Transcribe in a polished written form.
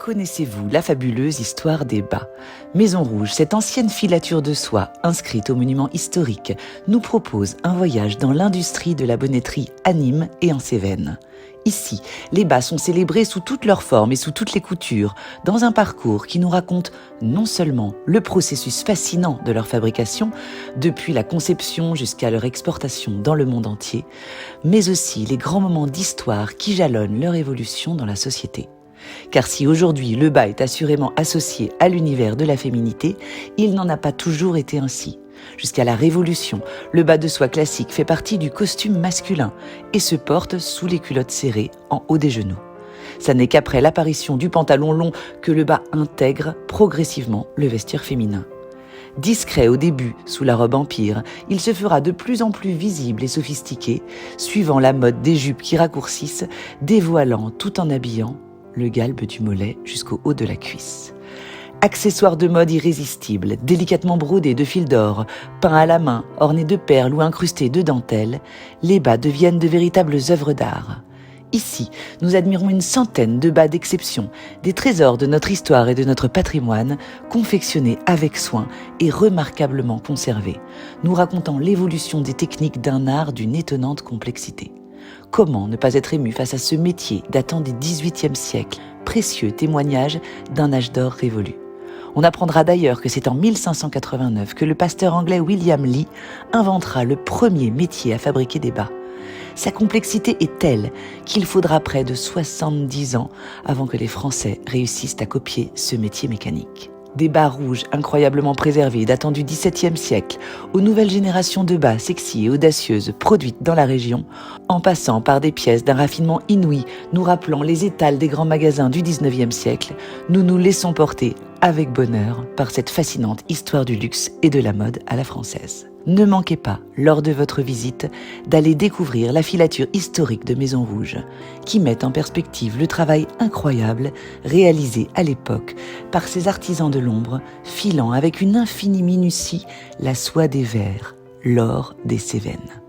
Connaissez-vous la fabuleuse histoire des bas ? Maison Rouge, cette ancienne filature de soie inscrite au monument historique, nous propose un voyage dans l'industrie de la bonnetterie à Nîmes et en Cévennes. Ici, les bas sont célébrés sous toutes leurs formes et sous toutes les coutures, dans un parcours qui nous raconte non seulement le processus fascinant de leur fabrication, depuis la conception jusqu'à leur exportation dans le monde entier, mais aussi les grands moments d'histoire qui jalonnent leur évolution dans la société. Car si aujourd'hui le bas est assurément associé à l'univers de la féminité, il n'en a pas toujours été ainsi. Jusqu'à la Révolution, le bas de soie classique fait partie du costume masculin et se porte sous les culottes serrées en haut des genoux. Ça n'est qu'après l'apparition du pantalon long que le bas intègre progressivement le vestiaire féminin. Discret au début, sous la robe empire, il se fera de plus en plus visible et sophistiqué, suivant la mode des jupes qui raccourcissent, dévoilant tout en habillant le galbe du mollet jusqu'au haut de la cuisse. Accessoires de mode irrésistibles, délicatement brodés de fil d'or, peints à la main, ornés de perles ou incrustés de dentelles, les bas deviennent de véritables œuvres d'art. Ici, nous admirons une centaine de bas d'exception, des trésors de notre histoire et de notre patrimoine, confectionnés avec soin et remarquablement conservés, nous racontant l'évolution des techniques d'un art d'une étonnante complexité. Comment ne pas être ému face à ce métier datant du XVIIIe siècle, précieux témoignage d'un âge d'or révolu. On apprendra d'ailleurs que c'est en 1589 que le pasteur anglais William Lee inventera le premier métier à fabriquer des bas. Sa complexité est telle qu'il faudra près de 70 ans avant que les Français réussissent à copier ce métier mécanique. Des bas rouges incroyablement préservés datant du XVIIe siècle aux nouvelles générations de bas sexy et audacieuses produites dans la région, en passant par des pièces d'un raffinement inouï nous rappelant les étals des grands magasins du XIXe siècle, nous nous laissons porter avec bonheur par cette fascinante histoire du luxe et de la mode à la française. Ne manquez pas, lors de votre visite, d'aller découvrir la filature historique de Maison Rouge, qui met en perspective le travail incroyable réalisé à l'époque par ces artisans de l'ombre, filant avec une infinie minutie la soie des vers, l'or des Cévennes.